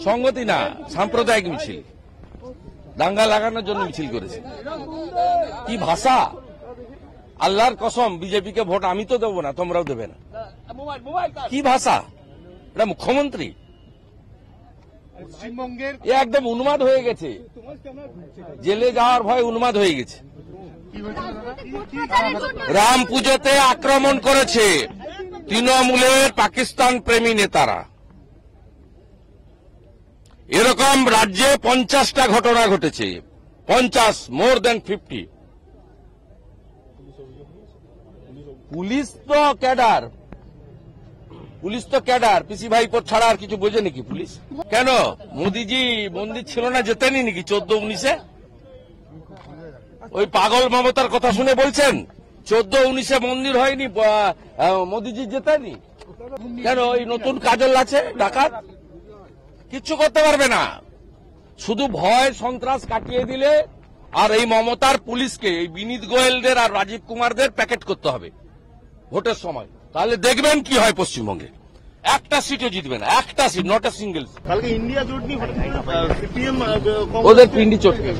সংগতি না, সাম্প্রদায়িক মিছিল, দাঙ্গা লাগানোর জন্য মিছিল করেছে। কি ভাষা! আল্লাহর কসম, বিজেপিকে ভোট আমি তো দেবো না, তোমরাও দেবে না। কি ভাষা! এটা মুখ্যমন্ত্রী পশ্চিমবঙ্গের এ একদম উন্মাদ হয়ে গেছে, জেলে যাওয়ার ভয় উন্মাদ হয়ে গেছে। রাম পুজোতে আক্রমণ করেছে তৃণমূলের পাকিস্তান প্রেমী নেতারা। এরকম রাজ্যে 50টা ঘটনা ঘটেছে, 50, মোর দেন 50। পুলিশ তো ক্যাডার, পিসি ভাইপোর ছাড়া আর কিছু বোঝে নাকি পুলিশ? কেন মোদিজি মন্দির ছিল না, জেতেনি নাকি 14-19-এ? ওই পাগল মমতার কথা শুনে বলছেন 14-19-এ মন্দির হয়নি, মোদিজি জেতেনি? কেন ওই নতুন কাজল আছে ডাকাত? কিচ্ছু করতে পারবে না। শুধু ভয় সন্ত্রাস কাটিয়ে দিলে আর এই মমতার পুলিশকে, এই বিনীত গোয়েলদের আর রাজীব কুমারদের প্যাকেট করতে হবে ভোটের সময়, তাহলে দেখবেন কি হয় পশ্চিমবঙ্গে। একটা সিটও জিতবে না, একটা সিট, নট এ সিঙ্গেল। কালকে ইন্ডিয়া জোট নিয়ে সিপিএম ওদের পিন্ডি চটকে